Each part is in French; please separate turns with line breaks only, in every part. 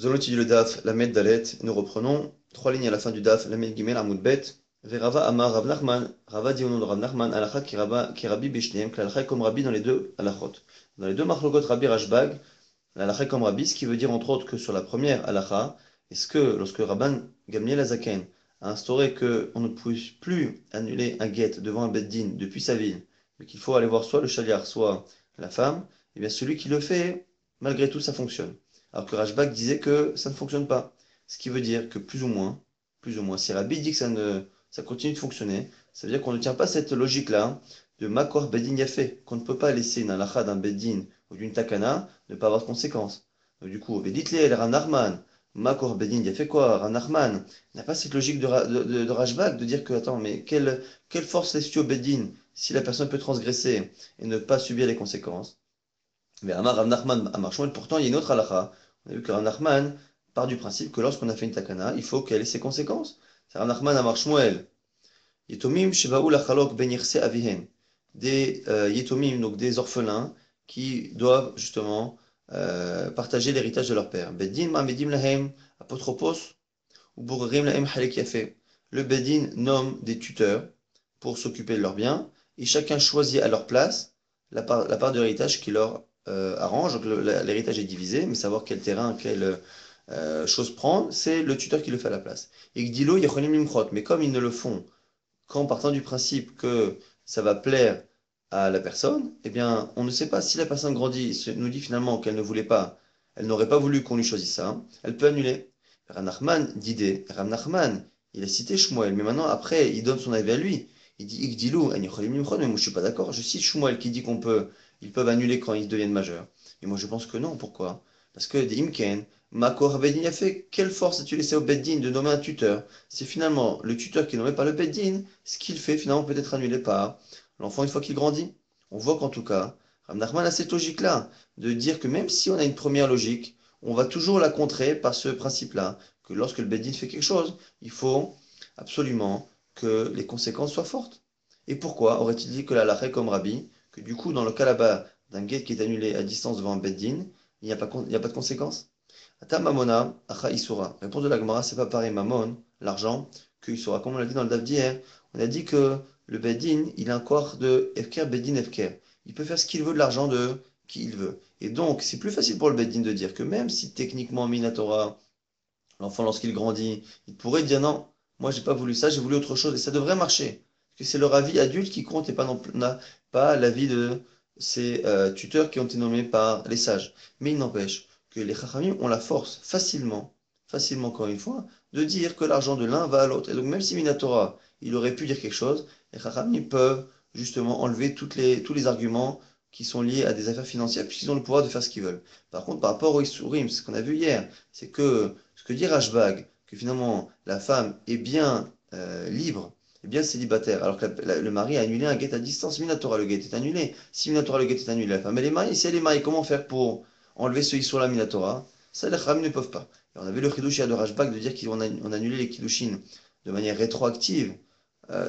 Nous allons étudier le DAF, la Med Dalet. Nous reprenons trois lignes à la fin du DAF, la Med Gimel Amoud Bet. Verava Amar Rav Nachman, Rava dit au nom de Rav Nachman, Alacha ki Rabbi Bishneem, que l'Alacha est comme Rabbi dans les deux Alachot. Dans les deux Marlogot Rabbi Rashbag, l'Alacha est comme Rabbi, ce qui veut dire entre autres que sur la première Alacha, est-ce que lorsque Rabban Gamliel Azaken a instauré qu'on ne puisse plus annuler un guet devant un Beddin depuis sa ville, mais qu'il faut aller voir soit le chaliar, soit la femme, et bien celui qui le fait, malgré tout, ça fonctionne. Alors que Rashbag disait que ça ne fonctionne pas. Ce qui veut dire que plus ou moins, si Rabbi dit que ça continue de fonctionner, ça veut dire qu'on ne tient pas cette logique-là de Makor Bedin Yafé, qu'on ne peut pas laisser une halakha d'un Bedin ou d'une takana ne pas avoir de conséquences. Donc, du coup, Veditli el Ran Nachman, Makor Bedin Yafé quoi, Ran Nachman n'a pas cette logique de Rashbag de dire que, attends, mais quelle force laisse-tu au Bedin si la personne peut transgresser et ne pas subir les conséquences? Mais Amar Rav Nachman Amar Shmuel, pourtant il y a une autre halakha. On a vu que Rav Nachman part du principe que lorsqu'on a fait une takana, il faut qu'elle ait ses conséquences. C'est Rav Nachman Amar Shmuel. Yetomim Shebaou Lachalok Ben Yirse Avihen. Des Yetomim, donc des orphelins, qui doivent justement partager l'héritage de leur père. Beddin Ma'medim Lahem Apotropos ou Borerim Lahem Halek Yafé. Le Beddin nomme des tuteurs pour s'occuper de leurs biens et chacun choisit à leur place la part de l'héritage qui leur arrange. Donc l'héritage est divisé, mais savoir quel terrain, quelle chose prendre, c'est le tuteur qui le fait à la place. Et Gdilo Yechonim Limchot, mais comme ils ne le font qu'en partant du principe que ça va plaire à la personne, eh bien, on ne sait pas si la personne grandit, nous dit finalement qu'elle ne voulait pas, elle n'aurait pas voulu qu'on lui choisisse ça, elle peut annuler. Ram Nachman d'idée, Ram Nachman, il a cité Shmuel, mais maintenant, après, il donne son avis à lui. Il dit Igdilou, mais moi je suis pas d'accord. Je cite Shmuel qui dit ils peuvent annuler quand ils deviennent majeurs. Et moi je pense que non, pourquoi? Parce que des Imken, Makor Bedin a fait, quelle force as-tu laissé au Beddin de nommer un tuteur? C'est finalement le tuteur qui est nommé par le Beddin, ce qu'il fait finalement peut être annulé par l'enfant une fois qu'il grandit. On voit qu'en tout cas, Rav Nachman a cette logique-là, de dire que même si on a une première logique, on va toujours la contrer par ce principe-là, que lorsque le Beddin fait quelque chose, il faut absolument que les conséquences soient fortes. Et pourquoi aurait-il dit que la halakha est comme Rabbi, que du coup, dans le cas là-bas d'un guet qui est annulé à distance devant un Beddin, il n'y a pas de conséquences? Ata mamona, acha isura. Réponse de la Gemara, c'est pas pareil, mamon, l'argent, que isura. Comme on l'a dit dans le daf d'hier, on a dit que le Bedin, il a un corps de Efker, Bedin, Efker. Il peut faire ce qu'il veut de l'argent de qui il veut. Et donc, c'est plus facile pour le Bedin de dire que même si techniquement Minatora, l'enfant lorsqu'il grandit, il pourrait dire non, moi j'ai pas voulu ça, j'ai voulu autre chose. Et ça devrait marcher. Parce que c'est leur avis adulte qui compte et pas, pas l'avis de ces tuteurs qui ont été nommés par les sages. Mais il n'empêche que les Chachamim ont la force facilement encore une fois, de dire que l'argent de l'un va à l'autre. Et donc même si Minatora, il aurait pu dire quelque chose, les Chachamim peuvent justement enlever tous les arguments qui sont liés à des affaires financières, puisqu'ils ont le pouvoir de faire ce qu'ils veulent. Par contre, par rapport au Issourim, ce qu'on a vu hier, c'est que ce que dit Rashbag, que finalement la femme est bien libre, est bien célibataire, alors que le mari a annulé un guet à distance, Minatora, le guet est annulé. Si Minatora, le guet est annulé, la femme elle est mariée. Si elle est mariée, comment faire pour enlever ce Issour la Minatora? Ça, les Chachamim ne peuvent pas. Et on avait le Chidushia de Rashbag de dire qu'on a annulé les Kiddushin de manière rétroactive.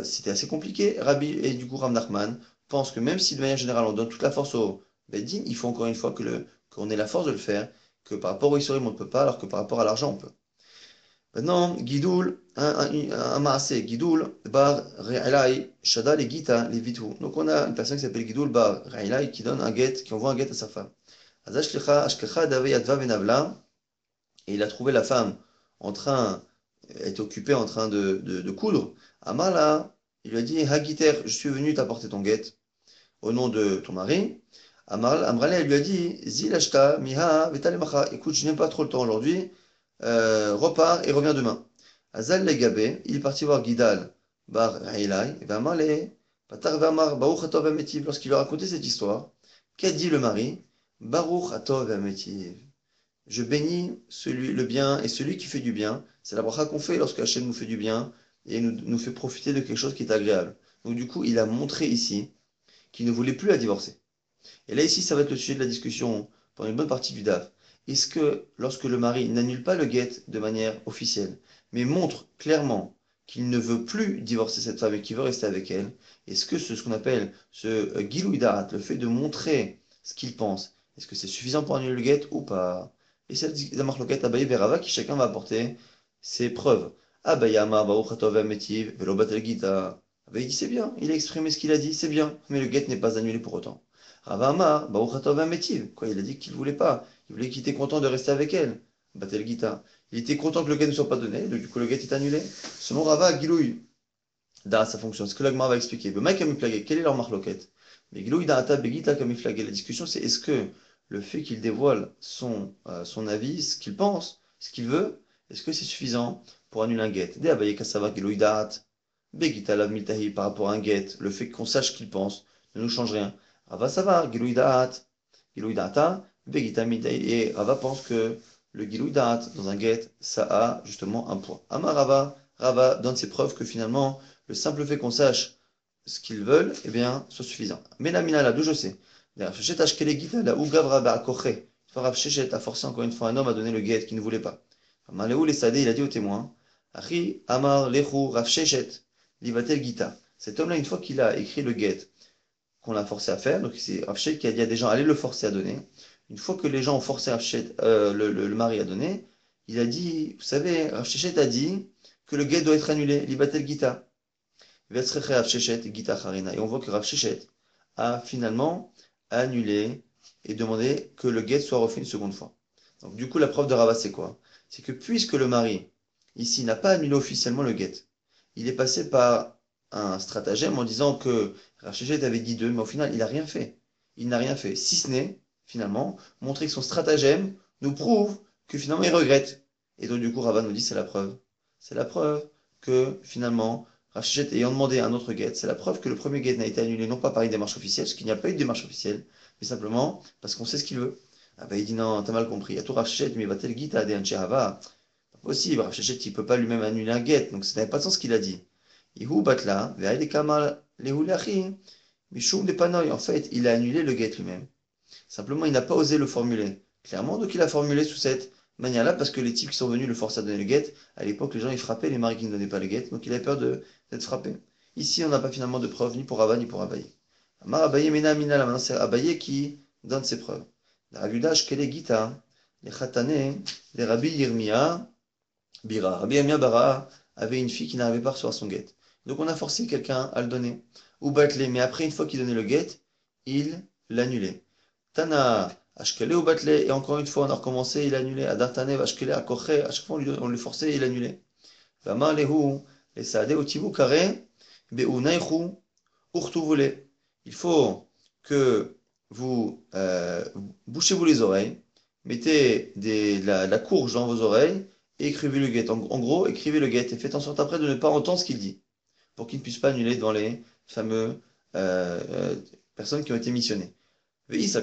C'était assez compliqué. Rabbi et du coup Ram Nachman pense que même si de manière générale on donne toute la force au Beddin, il faut encore une fois qu'on ait la force de le faire, que par rapport au Issorim on ne peut pas, alors que par rapport à l'argent on peut. Maintenant, Gidoul, un maasé, Gidoul, bar Re'elai, Shadal et Gita, les vitou. Donc on a une personne qui s'appelle Gidoul bar Re'elai qui donne un guet, qui envoie un guet à sa femme. Azashlecha, Ashkecha, Dave, Yadva, Venavla, et il a trouvé la femme en train, elle est occupée en train de coudre. Amala, il lui a dit, Hagiter, je suis venu t'apporter ton guet au nom de ton mari. Amrale, elle lui a dit, Zilashta, Miha, Vetalemacha, écoute, je n'ai pas trop le temps aujourd'hui, repars et reviens demain. Azal Legabe, il est parti voir Gidal, Bar Hailai, et Amale, Patar Vamar, Baruch Atov Ametiv, lorsqu'il lui a raconté cette histoire, qu'a dit le mari? Baruch Atov Ametiv. Je bénis le bien et celui qui fait du bien. C'est la bracha qu'on fait lorsque Hachem nous fait du bien et nous fait profiter de quelque chose qui est agréable. Donc du coup, il a montré ici qu'il ne voulait plus la divorcer. Et là, ici, ça va être le sujet de la discussion pendant une bonne partie du DAF. Est-ce que lorsque le mari n'annule pas le guet de manière officielle, mais montre clairement qu'il ne veut plus divorcer cette femme et qu'il veut rester avec elle, est-ce que ce qu'on appelle ce Gilouï Darat, le fait de montrer ce qu'il pense, est-ce que c'est suffisant pour annuler le guet ou pas? Et c'est la marloquette Abaye Verava qui chacun va apporter ses preuves. Abaye Amar Baruch Atov Ametiv, Velo Batel Gita. Abaye dit c'est bien, il a exprimé ce qu'il a dit, c'est bien, mais le guet n'est pas annulé pour autant. Rava Amar Baruch Atov Ametiv, quoi, il a dit qu'il voulait pas, il voulait qu'il était content de rester avec elle. Batel Gita. Il était content que le guet ne soit pas donné, donc du coup le guet est annulé. Selon Rava, Gilouï, Da, ça fonctionne. Ce que l'Agmar va expliquer. Le mec a mis flagué. Quelle est leur marloquette? Mais Gilouï Da'ata Begita comme flagué. La discussion, c'est est-ce que le fait qu'il dévoile son avis, ce qu'il pense, ce qu'il veut, est-ce que c'est suffisant pour annuler un guet? Dea Abaye Kasava Gilouï Da'at. Begita Lav Miltahi par rapport à un guet. Le fait qu'on sache ce qu'il pense ne nous change rien. Rava Savar, Gilouï Da'at. Gilouï Da'ata. Begita Miltahi. Et Rava pense que le Gilouï Da'at dans un guet, ça a justement un poids. Amar Rava. Rava donne ses preuves que finalement, le simple fait qu'on sache ce qu'ils veulent, eh bien, soit suffisant. Mais la mina là, d'où je sais. Rav Shechet Ashkele Gita, la ou Gavra Ba'akoche. Rav Shechet a forcé encore une fois un homme à donner le guet qu'il ne voulait pas. Maléou les Sadé, il a dit au témoin, Achi Amar Lechu Rav Shechet, Livatel Gita. Cet homme-là, une fois qu'il a écrit le guet qu'on l'a forcé à faire, donc c'est Rav Shechet qui a dit à des gens, allez le forcer à donner. Une fois que les gens ont forcé Rav Shechet, le mari à donner, il a dit, vous savez, Rav Shechet a dit que le guet doit être annulé, Livatel Gita. Et on voit que Rav Shechet a finalement annulé et demandé que le guet soit refait une seconde fois. Donc du coup, la preuve de Rava, c'est quoi? C'est que puisque le mari, ici, n'a pas annulé officiellement le guet, il est passé par un stratagème en disant que Rav Shechet avait dit deux, mais au final, il n'a rien fait. Il n'a rien fait, si ce n'est, finalement, montrer que son stratagème nous prouve que finalement, il regrette. Et donc du coup, Rava nous dit, c'est la preuve. C'est la preuve que finalement, Rav Shechet ayant demandé un autre guet, c'est la preuve que le premier guet n'a été annulé non pas par une démarche officielle, parce qu'il n'y a pas eu de démarche officielle, mais simplement parce qu'on sait ce qu'il veut. Ah bah il dit non, t'as mal compris. À tout Rav Shechet, mais va-t-il guita à Hava? Pas possible, Rav Shechet, il peut pas lui-même annuler un guet, donc ça n'avait pas de sens ce qu'il a dit. Ihu batla, ve'aïle kamal, lehu lachi, mishum de panoï. En fait, il a annulé le guet lui-même. Simplement, il n'a pas osé le formuler clairement, donc il a formulé sous cette manière-là, parce que les types qui sont venus le forcer à donner le guet, à l'époque, les gens ils frappaient les maris qui ne donnaient pas le guet, donc il avait peur d'être frappé. Ici, on n'a pas finalement de preuves ni pour Rava ni pour Abaye. Amar Abaye Mena Mina, là maintenant c'est Abaye qui donne ses preuves. La Ragudash Kele Gita, les Khatane, les Rabbi Yirmiya, Bira. Rabbi Yirmiya Bara avait une fille qui n'arrivait pas à recevoir son guet. Donc on a forcé quelqu'un à le donner. Ou Batlé, mais après, une fois qu'il donnait le guet, il l'annulait. Tana, Ashkele ou Batlé, et encore une fois, on a recommencé, il annulait. Adartane, Ashkele, Akoche, à chaque fois, on le forçait, il annulait. Vamar lehu, les Saade, Otibu Kare, Beu Naichu, Urtuvule. Il faut que vous bouchez-vous les oreilles, mettez la courge dans vos oreilles et écrivez le guet. En gros, écrivez le guet et faites en sorte après de ne pas entendre ce qu'il dit, pour qu'il ne puisse pas annuler devant les fameux euh, personnes qui ont été missionnées. Nous dit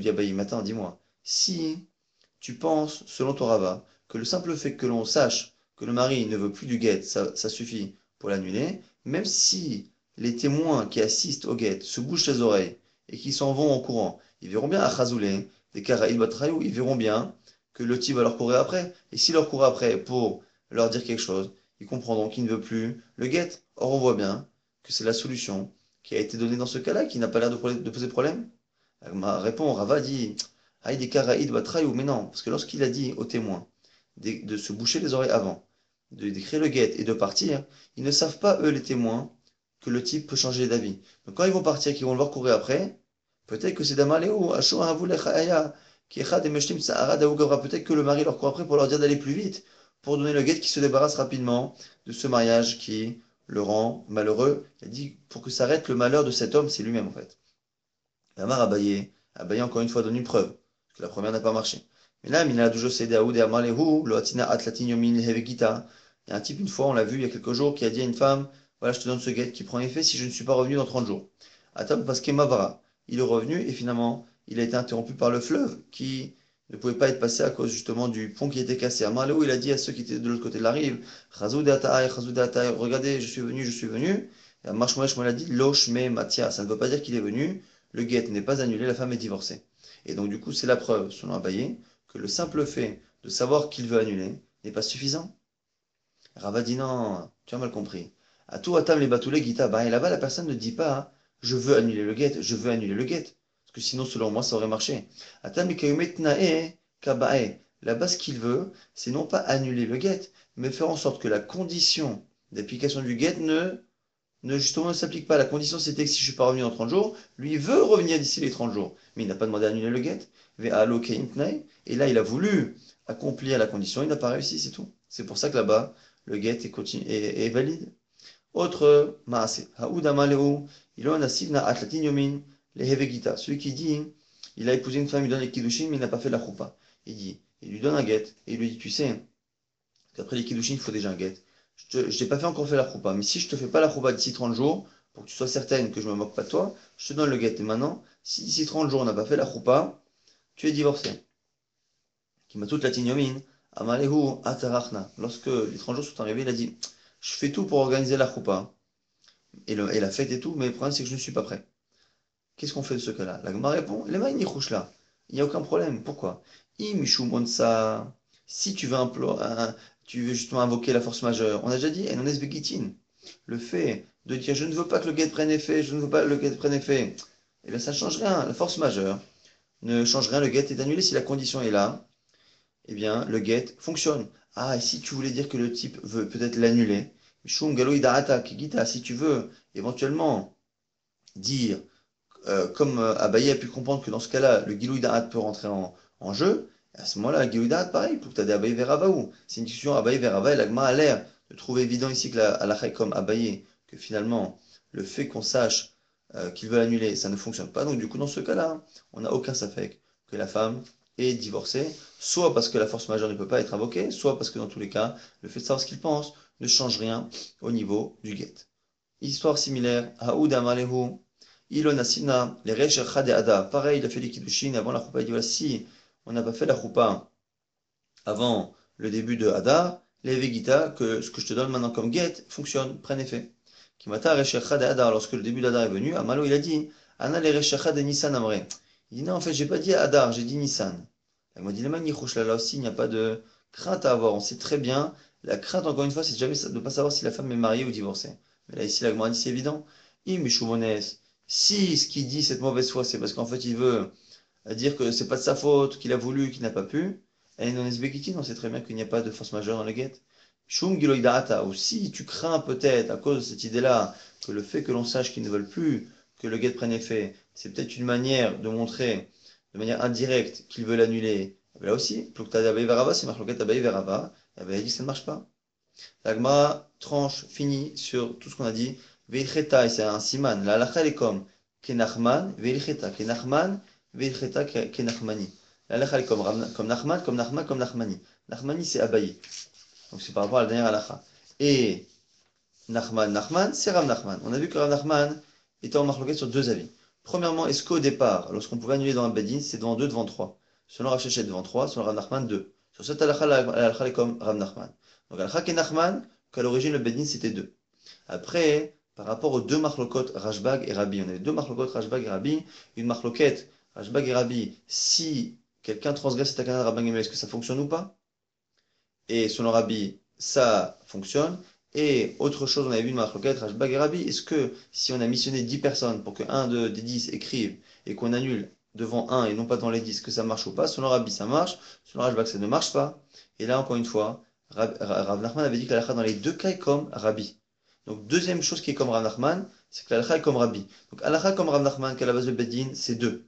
Abaye, maintenant, dis-moi, si tu penses, selon ton Rava, que le simple fait que l'on sache que le mari ne veut plus du guet, ça suffit pour l'annuler, même si les témoins qui assistent au guet se bouchent les oreilles et qui s'en vont en courant, ils verront bien à Chazoulé, des Karaïl Batrayou, ils verront bien que le type va leur courir après. Et s'il leur court après pour leur dire quelque chose, ils comprendront qu'il ne veut plus le guet. Or, on voit bien que c'est la solution qui a été donnée dans ce cas-là, qui n'a pas l'air de poser problème. Ma réponse, Rava dit, Aïe des Karaïd Batrayou, mais non, parce que lorsqu'il a dit aux témoins de se boucher les oreilles avant, d'écrire le guet et de partir, ils ne savent pas, eux, les témoins, que le type peut changer d'avis. Donc quand ils vont partir, qu'ils vont le voir courir après, peut-être que c'est Damaléou, Ashou Avulechaya, Kiechad et Meshtim Sahara Daougavra, peut-être que le mari leur court après pour leur dire d'aller plus vite, pour donner le guet qui se débarrasse rapidement de ce mariage qui le rend malheureux. Il a dit, pour que s'arrête le malheur de cet homme, c'est lui-même en fait. Amar Abaye, Abaye encore une fois donne une preuve, parce que la première n'a pas marché. Mais là, Mina Doujo Sede Aoud et Amalehu, lo Atina Atlatin Yomin Hevegita. Il y a un type, une fois, on l'a vu il y a quelques jours, qui a dit à une femme, voilà, je te donne ce guet qui prend effet si je ne suis pas revenu dans 30 jours. Atam parce Mavara. Il est revenu et finalement, il a été interrompu par le fleuve qui ne pouvait pas être passé à cause justement du pont qui était cassé. Amalehu, il a dit à ceux qui étaient de l'autre côté de la rive, regardez, je suis venu, je suis venu. Et Marshmallow me l'a dit, Loshme Matia. Ça ne veut pas dire qu'il est venu. Le guet n'est pas annulé, la femme est divorcée. Et donc, du coup, c'est la preuve, selon Abaye, que le simple fait de savoir qu'il veut annuler n'est pas suffisant. Rava dit non, tu as mal compris. À tout atam les batoulés gita, bah, et là-bas, la personne ne dit pas je veux annuler le guet, je veux annuler le guet. Parce que sinon, selon moi, ça aurait marché. Atam tnae kabae. Là-bas, ce qu'il veut, c'est non pas annuler le get, mais faire en sorte que la condition d'application du get justement ne s'applique pas. La condition, c'était que si je ne suis pas revenu en 30 jours, lui veut revenir d'ici les 30 jours. Mais il n'a pas demandé à annuler le get. Et là, il a voulu accomplir la condition, il n'a pas réussi, c'est tout. C'est pour ça que là-bas, le get est valide. Autre maase. Haoudama leu, ilon asivna atlatin yomin, lehevegita. Celui qui dit, il a épousé une femme, il donne les kiddushin, mais il n'a pas fait la choupa. Il dit, il lui donne un get, et il lui dit, tu sais, qu'après les kiddushin, il faut déjà un get. Je t'ai pas fait encore fait la choupa, mais si je te fais pas la choupa d'ici 30 jours, pour que tu sois certaine que je me moque pas de toi, je te donne le get. Et maintenant, si d'ici 30 jours on n'a pas fait la choupa, tu es divorcé. Qui m'a toute la tignomin, amalehu atarachna. Lorsque les 30 jours sont arrivés, il a dit, je fais tout pour organiser la choupa, et la fête et tout, mais le problème c'est que je ne suis pas prêt. Qu'est-ce qu'on fait de ce cas-là? La Gemara répond, les mains là. Il n'y a aucun problème. Pourquoi? Imishumonsa. Si tu veux justement invoquer la force majeure, on a déjà dit, enon begitin. Le fait de dire je ne veux pas que le get prenne effet, je ne veux pas que le get prenne effet, eh bien ça ne change rien. La force majeure ne change rien, le get est annulé. Si la condition est là, eh bien le get fonctionne. Ah, et si tu voulais dire que le type veut peut-être l'annuler, Mishum galoïda kigita, si tu veux éventuellement dire comme Abaye a pu comprendre que dans ce cas-là, le Gilou Da'at peut rentrer en jeu, à ce moment-là, le Gilou Da'at, pareil, pour que tu aies des Abaye vers Avaou. C'est une discussion Abaye vers Ava, et l'Agma a l'air de trouver évident ici que la halakha comme Abaye, que finalement, le fait qu'on sache qu'il veut l'annuler, ça ne fonctionne pas. Donc, du coup, dans ce cas-là, on n'a aucun safek que la femme est divorcée, soit parce que la force majeure ne peut pas être invoquée, soit parce que dans tous les cas, le fait de savoir ce qu'il pense ne change rien au niveau du get. Histoire similaire, Haoud Amalehu, Ilon Asina, les Resh de Ada. Pareil, il a fait les Kiddushin avant la Choupa. Il dit voilà, si on n'a pas fait la Choupa avant le début de Hadar, les Vegita, que ce que je te donne maintenant comme get fonctionne, prenne effet. Kimata Resh de Hadar, lorsque le début d'Hadar est venu, Amalo il a dit Anna les Resh de Nissan Amre. Il dit non, en fait, j'ai pas dit Hadar, j'ai dit Nissan. Il m'a dit les Manichouch, là aussi, il n'y a pas de crainte à avoir. On sait très bien. La crainte, encore une fois, c'est jamais de ne pas savoir si la femme est mariée ou divorcée. Mais là, ici, la Gemara dit c'est évident. Si ce qu'il dit, cette mauvaise foi, c'est parce qu'en fait, il veut dire que c'est pas de sa faute, qu'il a voulu, qu'il n'a pas pu, et non esbegitin, on sait très bien qu'il n'y a pas de force majeure dans le get. Shum giloïdata, ou si tu crains peut-être, à cause de cette idée-là, que le fait que l'on sache qu'ils ne veulent plus que le get prenne effet, c'est peut-être une manière de montrer, de manière indirecte, qu'ils veulent annuler. Là aussi, plukta d'abaye verava, c'est marqué d'abaye verava, et ben, il dit que ça ne marche pas. L'agma tranche, finit sur tout ce qu'on a dit. Veilcheta, et c'est un siman. La halakha, elle est comme Kenachman, Veilcheta, Kenachman, Veilcheta, Kenachmani. La halakha, elle est comme Nachman, comme Nachman, comme Nachmani. Nachmani, c'est Abaye. Donc c'est par rapport à la dernière halakha. Et Nachman, c'est Rav Nachman. On a vu que Rav Nachman était en marloquette sur deux avis. Premièrement, est-ce qu'au départ, lorsqu'on pouvait annuler dans un bedin, c'est devant deux, devant trois? Selon Rav Shechet, devant trois, selon Rav Nachman, deux. Sur cette halakha, la halakha est comme Rav Nachman. Donc halakha et Nachman, qu'à l'origine le bedin c'était deux. Après, par rapport aux deux marlokot Rashbag et Rabbi, on a les deux marlokot Rashbag et Rabbi, une marloquette Rashbag et Rabbi, si quelqu'un transgresse cette akana de Rabban Gamliel, est-ce que ça fonctionne ou pas? Et selon Rabbi, ça fonctionne. Et autre chose, on avait vu une marloquette Rashbag et Rabbi, est-ce que si on a missionné 10 personnes pour que un des 10 écrive et qu'on annule devant un et non pas devant les 10, que ça marche ou pas? Selon Rabbi, ça marche. Selon Rashbag, ça ne marche pas. Et là, encore une fois, Rav Nachman avait dit que la dans les deux cas est comme Rabbi. Donc, deuxième chose qui est comme Rav Nachman, c'est que l'alakha est comme Rabbi. Donc, alakha comme Rav Nachman, qu'à la base de Bedin, c'est deux.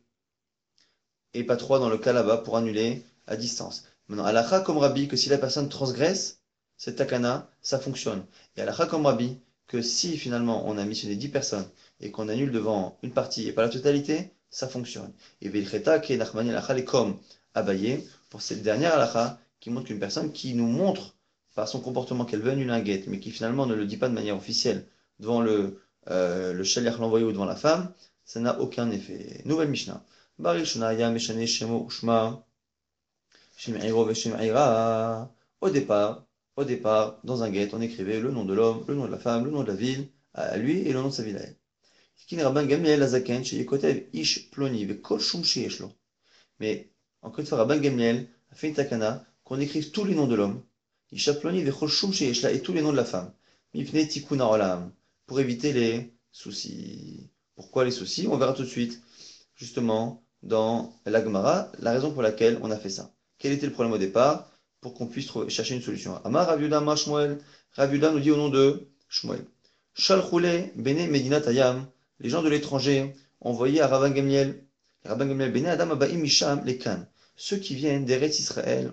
Et pas trois dans le cas là-bas pour annuler à distance. Maintenant, alakha comme Rabbi, que si la personne transgresse cette takana, ça fonctionne. Et alakha comme Rabbi, que si finalement on a missionné 10 personnes et qu'on annule devant une partie et pas la totalité, ça fonctionne. Et Velcheta, qui est Nachmani alakha, est comme Abaye, pour cette dernière alakha, qui montre qu'une personne qui nous montre par son comportement qu'elle veut annuler un get, mais qui finalement ne le dit pas de manière officielle devant le shaliach l'envoyé ou devant la femme, ça n'a aucun effet. Nouvelle Mishnah. Barishonaya Meshane Shemo Ushma Shem'iro Veshem'ira. Au départ, dans un guet, on écrivait le nom de l'homme, le nom de la femme, le nom de la ville à lui et le nom de sa ville à elle. Kin Rabban Gamliel Azaken Sheyekotev Ish Ploni Vekol Shum Sheyeshlo. Mais encore une fois, Rabban Gamliel a fait une takana qu'on écrive tous les noms de l'homme, Isha Ploni Vekol Shum Sheyeshla et tous les noms de la femme. Mipne Tikuna Olam. Pour éviter les soucis. Pourquoi les soucis? On verra tout de suite. justement, dans la Gemara, la raison pour laquelle on a fait ça. Quel était le problème au départ pour qu'on puisse chercher une solution? Amar Rav Yuda Ma Shmuel. Rav Yuda nous dit au nom de Shmuel. Shalchule Bene Medinat Hayam. Les gens de l'étranger envoyés à Rabban Gamliel. Rabban Gamliel Bene Adam Abaim Misham Lekan. Ceux qui viennent d'Eretz Israël,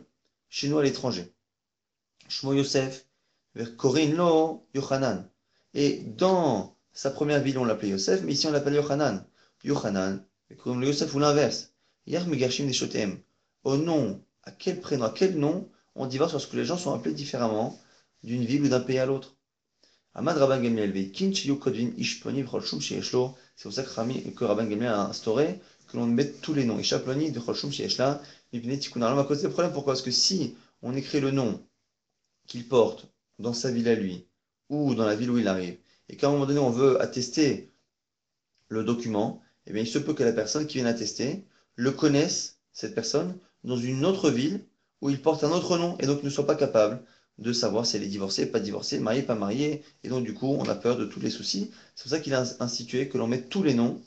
chez nous à l'étranger. Shmo Yosef, vers Korin Lo Yochanan. Et dans sa première ville, on l'appelait Yosef, mais ici on l'appelle Yochanan. Yochanan, comme le Yosef ou l'inverse. Yar Megashim Deshotem. Au nom, à quel prénom, à quel nom on divorce lorsque les gens sont appelés différemment d'une ville ou d'un pays à l'autre? Amad Rabban Gamliel Veikin Chiyu Kodvin Ishploni Vcholshum Sheyeshlo. C'est pour ça que Rabban Gamliel a instauré que l'on mette tous les noms. Ishaploni Vcholshum Sheyeshla. Mipnei Tikkun Olam. À cause des problèmes, pourquoi? Parce que si on écrit le nom qu'il porte dans sa ville à lui ou dans la ville où il arrive, et qu'à un moment donné on veut attester le document, eh bien il se peut que la personne qui vient attester le connaisse, cette personne, dans une autre ville où il porte un autre nom et donc ne soit pas capable de savoir si elle est divorcée, pas divorcée, mariée, pas mariée, et donc du coup on a peur de tous les soucis. C'est pour ça qu'il a institué que l'on mette tous les noms,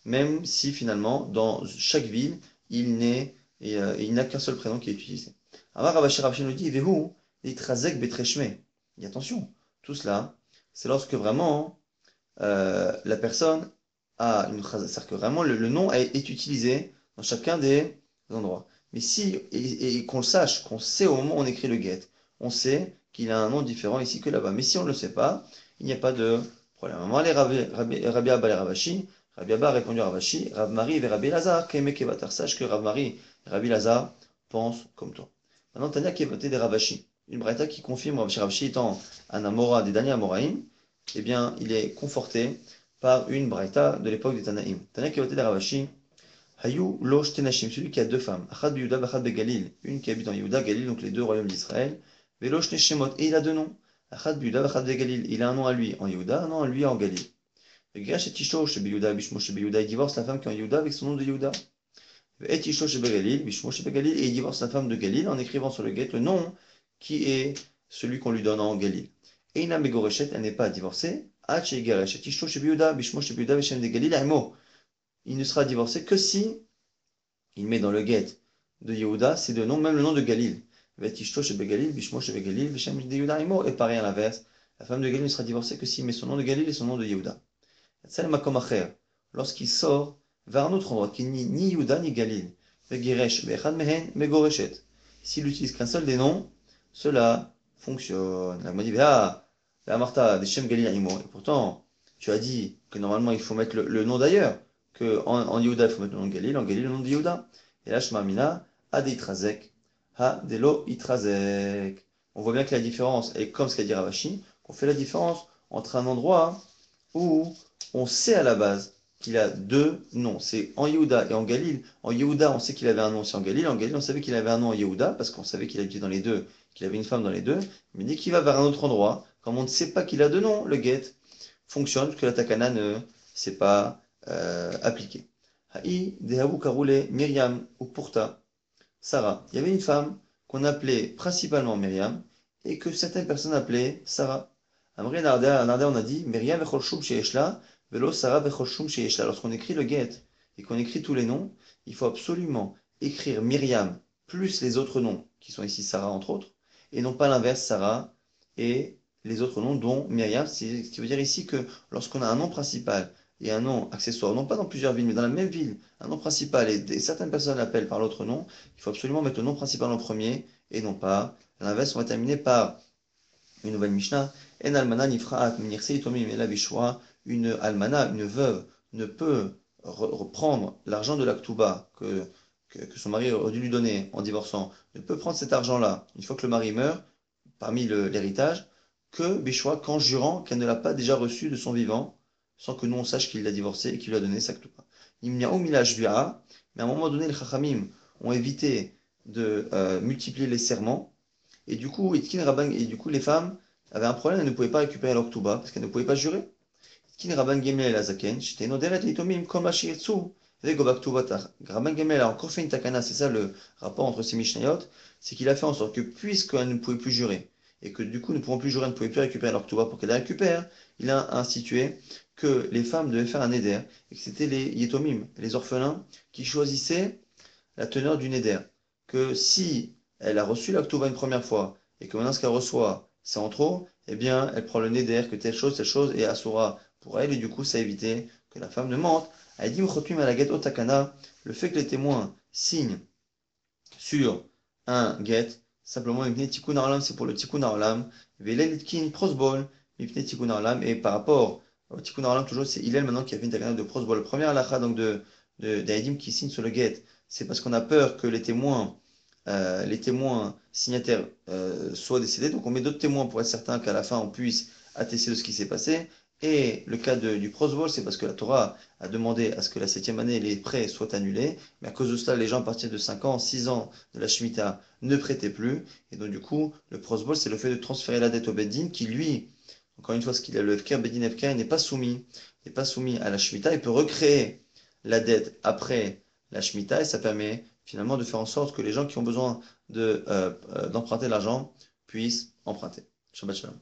même si finalement dans chaque ville il n'a qu'un seul prénom qui est utilisé. Amar Rabashi Rabashi nous dit, Vehu, Litrazek Betreshme. Et attention, tout cela, c'est lorsque vraiment la personne a une phrase, c'est-à-dire que vraiment le nom est utilisé dans chacun des endroits. Mais si, et qu'on le sache, qu'on sait au moment où on écrit le get, on sait qu'il a un nom différent ici que là-bas. Mais si on ne le sait pas, il n'y a pas de problème. Rabbi Abba et Ravashi, Rabbi Abba a répondu à Ravashi, Rav Mari et Rabbi Lazar, sache que Rav Mari et Rabbi Lazar pensent comme toi. Maintenant, Tania qui est voté des Ravashi, une braïta qui confirme Ravashi étant un Amora des derniers Amoraïm, eh bien, il est conforté par une braïta de l'époque des Tanaïm. Tana qui a voté des Ravashi, Hayu Losh Tenashim, celui qui a deux femmes, Achad Biyuda, Achad Begalil, une qui habite en Yehuda, Galil, donc les deux royaumes d'Israël, Velosh Neshemot, et il a deux noms, Achad Biyuda, Achad Begalil, il a un nom à lui en Yehuda, un nom à lui en Galil. Vegash et Tisho, chez Biyuda, Bishmo, chez Biyuda, il divorce la femme qui est en Yehuda avec son nom de Yehuda. Et Tisho, chez Begalil, Bishmo, chez Begalil, et il divorce la femme de Galil en écrivant sur le guet le nom qui est celui qu'on lui donne en Galil. Eina Megoreshet, elle n'est pas divorcée. Il ne sera divorcé que si il met dans le guet de Yehuda ces deux noms, même le nom de Galil. Et pareil à l'inverse, la femme de Galil ne sera divorcée que s'il met son nom de Galil et son nom de Yehuda. Lorsqu'il sort vers un autre endroit qui n'est ni Yehuda ni Galil, s'il n'utilise qu'un seul des noms, cela fonctionne. La dit, la Martha, des Shem Galil Aimo. Et pourtant, tu as dit que normalement il faut mettre le nom d'ailleurs, que en Yehuda il faut mettre le nom de Galil, en Galil le nom de Yehuda. Et là, Shema Mina, Ade Itrazek, Ha Delo Itrazek. On voit bien que la différence est comme ce qu'a dit Ravashi, qu'on fait la différence entre un endroit où on sait à la base qu'il a deux noms. C'est en Yehuda et en Galil. En Yehuda, on sait qu'il avait un nom aussi en Galil. En Galil, on savait qu'il avait un nom en Yehuda, parce qu'on savait qu'il habitait dans les deux, qu'il avait une femme dans les deux. Mais dès qu'il va vers un autre endroit, comme on ne sait pas qu'il a deux noms, le get fonctionne, parce que la takana ne s'est pas appliquée. Haï, Dehavu Karoule, Myriam, ou Pourta, Sarah. Il y avait une femme qu'on appelait principalement Myriam, et que certaines personnes appelaient Sarah. Amri Nardea, on a dit Myriam vecholshum sheeshla, velo Sarah vecholshum sheeshla. Lorsqu'on écrit le get et qu'on écrit tous les noms, il faut absolument écrire Myriam plus les autres noms, qui sont ici Sarah entre autres, et non pas l'inverse, Sarah et les autres noms, dont Myriam. Ce qui veut dire ici que lorsqu'on a un nom principal et un nom accessoire, non pas dans plusieurs villes, mais dans la même ville, un nom principal et certaines personnes l'appellent par l'autre nom, il faut absolument mettre le nom principal en premier et non pas l'inverse. On va terminer par une nouvelle Mishnah. En almana nifraat minirse itomim ela bishwa. Une almana, une veuve, ne peut reprendre l'argent de la ktuba que son mari aurait dû lui donner en divorçant, ne peut prendre cet argent-là, une fois que le mari meurt, parmi l'héritage, que bishwa qu'en jurant qu'elle ne l'a pas déjà reçu de son vivant, sans que nous on sache qu'il l'a divorcé et qu'il lui a donné sa ktuba. Mais à un moment donné, les chachamim ont évité de multiplier les serments. Et du coup, les femmes avaient un problème, elles ne pouvaient pas récupérer leur ktuba, parce qu'elles ne pouvaient pas jurer. Rabban Gamliel a encore fait une takana, c'est ça le rapport entre ces mishnayot, c'est qu'il a fait en sorte que puisqu'elles ne pouvaient plus jurer, et que du coup ne pouvant plus jurer, ne pouvaient plus récupérer leur Ketouba pour qu'elle la récupère, il a institué que les femmes devaient faire un éder, et que c'était les Yetomim, les orphelins, qui choisissaient la teneur du neder. Que si elle a reçu la Ketouba une première fois, et que maintenant ce qu'elle reçoit, c'est en trop, eh bien elle prend le neder, que telle chose, et Asura pour elle, et du coup ça évitait que la femme ne mente. Aïdim Chotmim Alaget Otakana, le fait que les témoins signent sur un get, simplement Mipne Tikkun Olam, c'est pour le Tikkun Olam, Velelitkin Prosbol, Mipne Tikkun Olam, et par rapport au Tikkun Olam, toujours c'est Hillel maintenant qui a fait une takana de Prosbol. Le premier halakha donc d'Aïdim qui signe sur le get, c'est parce qu'on a peur que les témoins signataires soient décédés, donc on met d'autres témoins pour être certain qu'à la fin on puisse attester de ce qui s'est passé. Et le cas du prosbol, c'est parce que la Torah a demandé à ce que la septième année, les prêts soient annulés. Mais à cause de cela, les gens à partir de 5 ans, 6 ans de la Shemitah ne prêtaient plus. Et donc du coup, le prosbol, c'est le fait de transférer la dette au Beddin qui, lui, encore une fois, ce qu'il a le FK, Beddin FK, n'est pas soumis à la Shemitah. Il peut recréer la dette après la Shemitah et ça permet finalement de faire en sorte que les gens qui ont besoin d'emprunter l'argent puissent emprunter. Shabbat shalom.